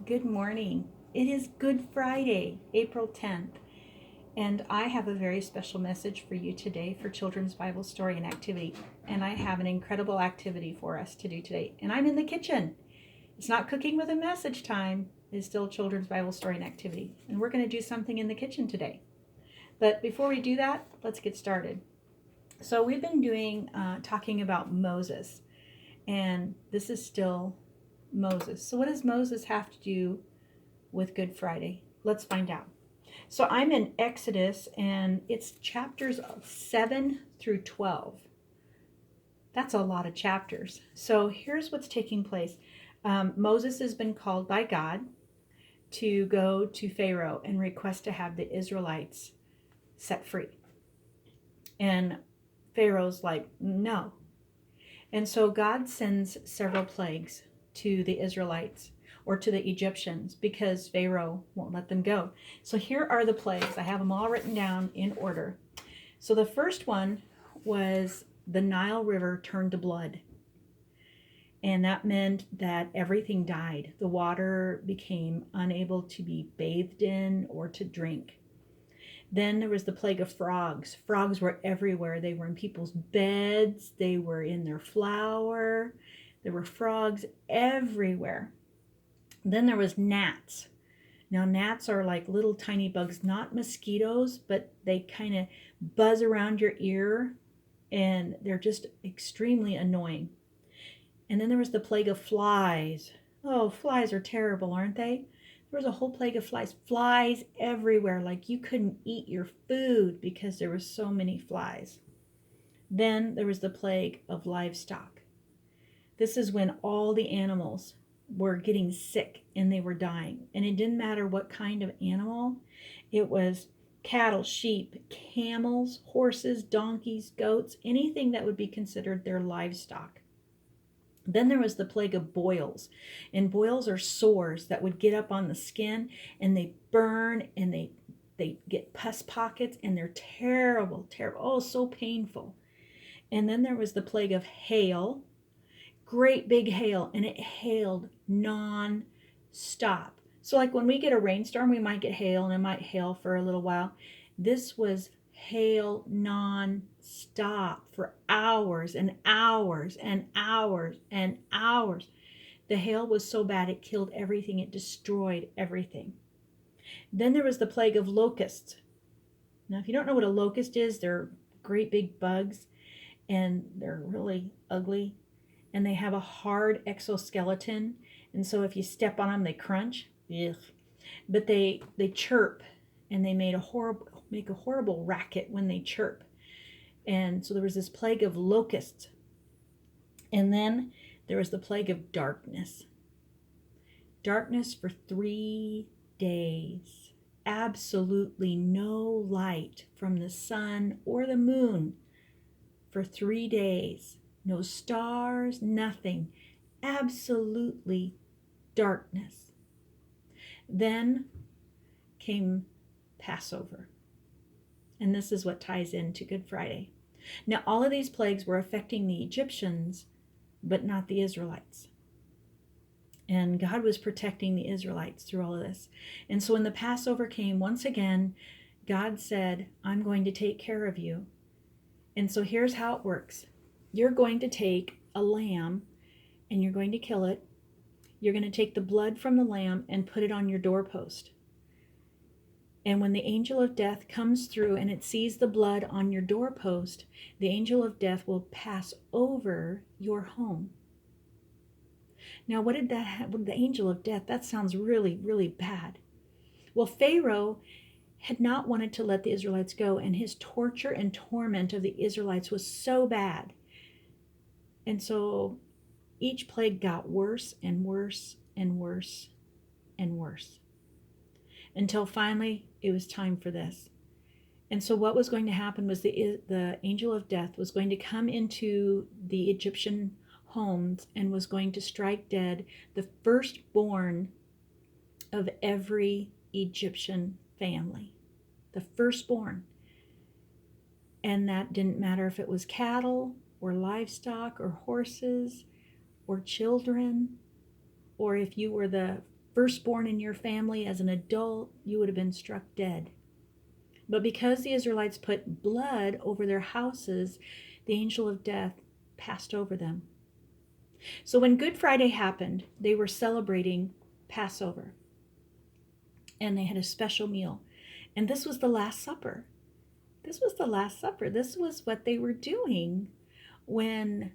Good morning. It is Good Friday, April 10th, and I have a very special message for you today for Children's Bible Story and Activity. And I have an incredible activity for us to do today. And I'm in the kitchen. It's not cooking with a message time, it's still Children's Bible Story and Activity. And we're going to do something in the kitchen today. But before we do that, let's get started. So we've been talking about Moses, and this is still Moses. So what does Moses have to do with Good Friday? Let's find out. So I'm in Exodus, and it's chapters 7 through 12. That's a lot of chapters. So here's what's taking place. Moses has been called by God to go to Pharaoh and request to have the Israelites set free. And Pharaoh's like, no. And so God sends several plagues to the Israelites or to the Egyptians because Pharaoh won't let them go. So here are the plagues. I have them all written down in order. So the first one was the Nile River turned to blood. And that meant that everything died. The water became unable to be bathed in or to drink. Then there was the plague of frogs. Frogs were everywhere. They were in people's beds. They were in their flour. There were frogs everywhere. Then there was gnats. Now, gnats are like little tiny bugs, not mosquitoes, but they kind of buzz around your ear, and they're just extremely annoying. And then there was the plague of flies. Oh, flies are terrible, aren't they? There was a whole plague of flies. Flies everywhere, like you couldn't eat your food because there were so many flies. Then there was the plague of livestock. This is when all the animals were getting sick and they were dying. And it didn't matter what kind of animal. It was cattle, sheep, camels, horses, donkeys, goats, anything that would be considered their livestock. Then there was the plague of boils. And boils are sores that would get up on the skin and they burn and they get pus pockets and they're terrible, terrible. Oh, so painful. And then there was the plague of hail, great big hail, and it hailed non-stop. So like when we get a rainstorm, we might get hail and it might hail for a little while. This was hail non-stop for hours and hours and hours and hours. The hail was so bad it killed everything. It destroyed everything. Then there was the plague of locusts. Now, if you don't know what a locust is, they're great big bugs and they're really ugly and they have a hard exoskeleton. And so if you step on them, they crunch. Ugh. But they chirp and they make a horrible racket when they chirp. And so there was this plague of locusts. And then there was the plague of darkness. Darkness for 3 days. Absolutely no light from the sun or the moon for 3 days. No stars, nothing. Absolutely darkness. Then came Passover. And this is what ties into Good Friday. Now, all of these plagues were affecting the Egyptians, but not the Israelites. And God was protecting the Israelites through all of this. And so when the Passover came, once again, God said, I'm going to take care of you. And so here's how it works. You're going to take a lamb and you're going to kill it. You're going to take the blood from the lamb and put it on your doorpost. And when the angel of death comes through and it sees the blood on your doorpost, the angel of death will pass over your home. Now, what did the angel of death? That sounds really, really bad. Well, Pharaoh had not wanted to let the Israelites go, and his torture and torment of the Israelites was so bad. And so each plague got worse and worse and worse and worse until finally it was time for this. And so what was going to happen was the angel of death was going to come into the Egyptian homes and was going to strike dead the firstborn of every Egyptian family. The firstborn. And that didn't matter if it was cattle or livestock or horses or children, or if you were the firstborn in your family as an adult, you would have been struck dead. But because the Israelites put blood over their houses, the angel of death passed over them. So when Good Friday happened, they were celebrating Passover. And they had a special meal. And this was the Last Supper. This was the Last Supper. This was what they were doing when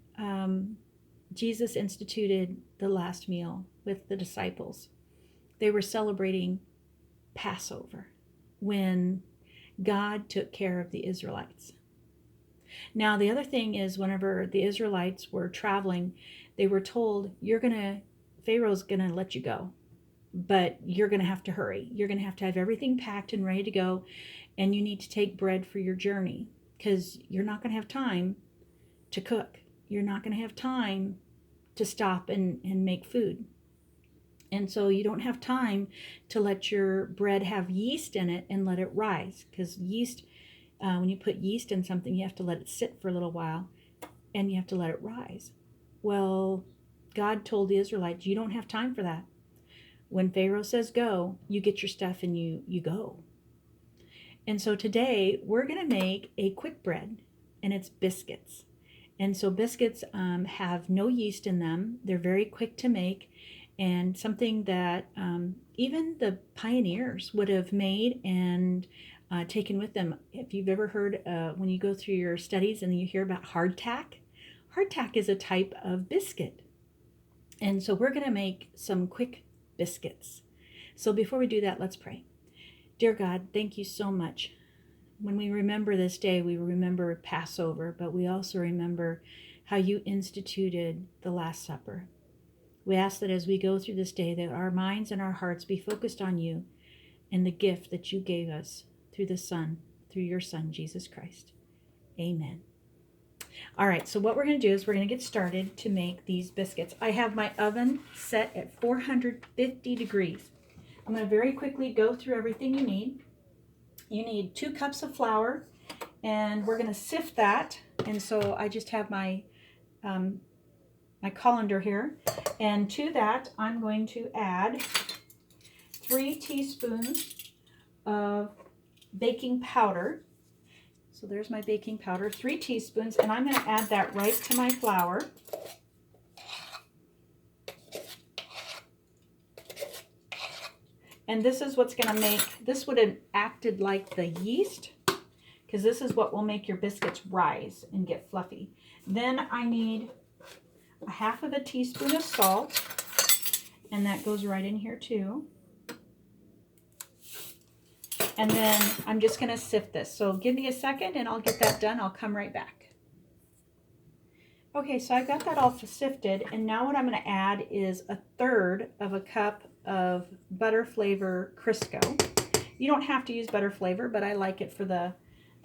Jesus instituted the last meal with the disciples. They were celebrating Passover when God took care of the Israelites. Now, the other thing is, whenever the Israelites were traveling, they were told, Pharaoh's going to let you go, but you're going to have to hurry. You're going to have everything packed and ready to go, and you need to take bread for your journey because you're not going to have time to cook. You're not going to have time to stop and make food. And so you don't have time to let your bread have yeast in it and let it rise, because yeast, when you put yeast in something, you have to let it sit for a little while and you have to let it rise. Well, God told the Israelites, you don't have time for that. When Pharaoh says go, you get your stuff and you go. And so today we're going to make a quick bread, and it's biscuits. And so biscuits have no yeast in them. They're very quick to make, and something that even the pioneers would have made and taken with them. If you've ever heard, when you go through your studies and you hear about hardtack is a type of biscuit. And so we're going to make some quick biscuits. So before we do that, let's pray. Dear God, thank you so much. When we remember this day, we remember Passover, but we also remember how you instituted the Last Supper. We ask that as we go through this day, that our minds and our hearts be focused on you and the gift that you gave us through your Son, Jesus Christ. Amen. All right, so what we're going to do is we're going to get started to make these biscuits. I have my oven set at 450 degrees. I'm going to very quickly go through everything you need. You need 2 cups of flour, and we're going to sift that. And so I just have my my colander here, and to that I'm going to add 3 teaspoons of baking powder. So there's my baking powder, 3 teaspoons, and I'm going to add that right to my flour. And this is what's going to make, this would have acted like the yeast, because this is what will make your biscuits rise and get fluffy. Then I need a 1/2 teaspoon of salt, and that goes right in here too. And then I'm just going to sift this. So give me a second and I'll get that done. I'll come right back. Okay, so I've got that all sifted, and now what I'm going to add is 1/3 cup of butter flavor Crisco. You don't have to use butter flavor, but I like it for the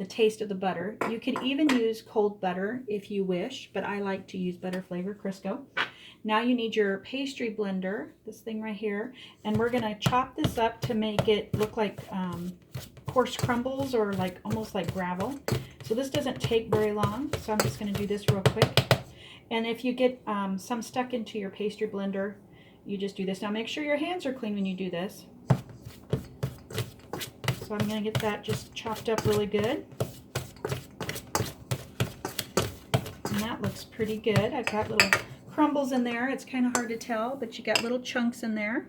taste of the butter. You could even use cold butter if you wish, but I like to use butter flavor Crisco. Now you need your pastry blender, this thing right here, and we're going to chop this up to make it look like coarse crumbles or like almost like gravel. So this doesn't take very long, so I'm just going to do this real quick. And if you get some stuck into your pastry blender, you just do this. Now make sure your hands are clean when you do this. So I'm going to get that just chopped up really good. And that looks pretty good. I've got little crumbles in there. It's kind of hard to tell, but you got little chunks in there.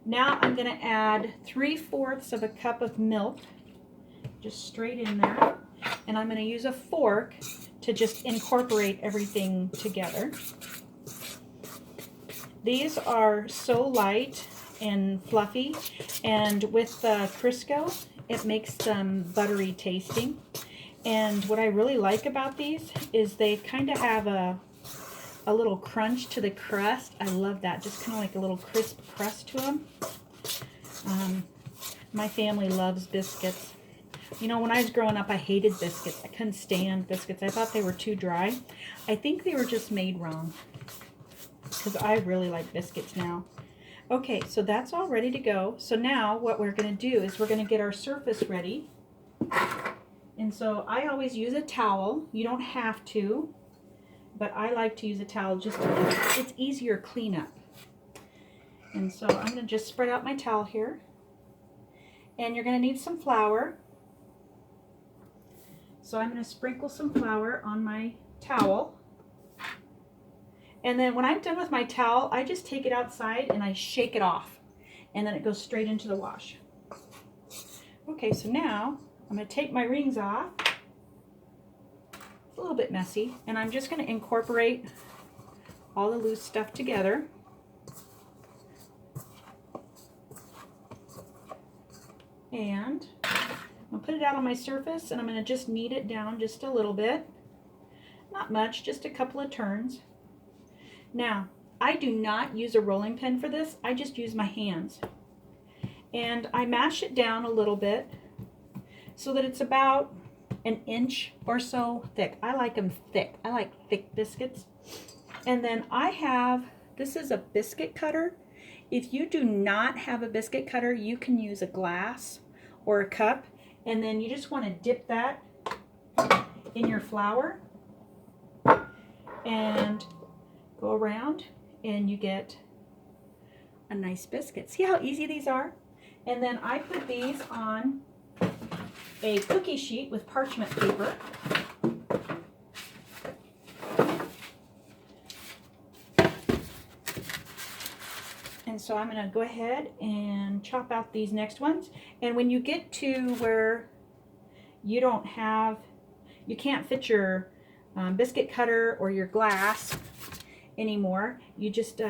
Now I'm going to add 3/4 cup of milk, just straight in there. And I'm going to use a fork to just incorporate everything together. These are so light and fluffy, and with the Crisco, it makes them buttery tasting. And what I really like about these is they kind of have a little crunch to the crust. I love that, just kind of like a little crisp crust to them. My family loves biscuits. You know, when I was growing up, I hated biscuits. I couldn't stand biscuits. I thought they were too dry. I think they were just made wrong, because I really like biscuits now. Okay, so that's all ready to go. So now what we're going to do is we're going to get our surface ready. And so I always use a towel. You don't have to, but I like to use a towel just to, it's easier cleanup. And so I'm going to just spread out my towel here. And you're going to need some flour. So I'm going to sprinkle some flour on my towel. And then when I'm done with my towel, I just take it outside and I shake it off. And then it goes straight into the wash. Okay, so now I'm going to take my rings off. It's a little bit messy. And I'm just going to incorporate all the loose stuff together. And I'll put it out on my surface and I'm going to just knead it down just a little bit. Not much, just a couple of turns. Now, I do not use a rolling pin for this. I just use my hands. And I mash it down a little bit so that it's about an inch or so thick. I like them thick. I like thick biscuits. And then I have, this is a biscuit cutter. If you do not have a biscuit cutter, you can use a glass or a cup. And then you just want to dip that in your flour and go around and you get a nice biscuit. See how easy these are? And then I put these on a cookie sheet with parchment paper. And so I'm going to go ahead and chop out these next ones. And when you get to where you can't fit your biscuit cutter or your glass anymore, you just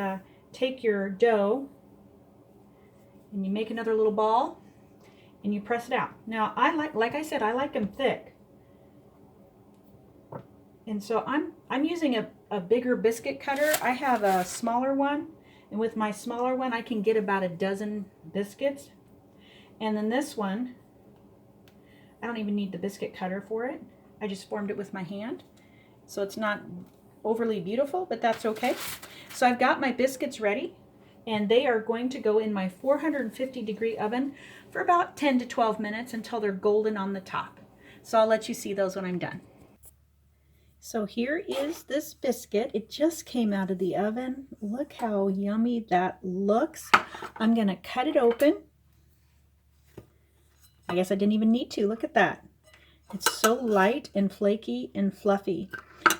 take your dough and you make another little ball and you press it out. Now, like I said, I like them thick. And so I'm using a bigger biscuit cutter. I have a smaller one. And with my smaller one, I can get about a dozen biscuits. And then this one, I don't even need the biscuit cutter for it. I just formed it with my hand. So it's not overly beautiful, but that's okay. So I've got my biscuits ready, and they are going to go in my 450-degree oven for about 10 to 12 minutes until they're golden on the top. So I'll let you see those when I'm done. So here is this biscuit. It just came out of the oven. Look how yummy that looks. I'm going to cut it open. I guess I didn't even need to. Look at that. It's so light and flaky and fluffy.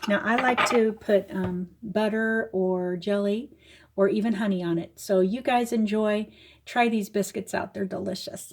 Now I like to put butter or jelly or even honey on it. So you guys enjoy. Try these biscuits out. They're delicious.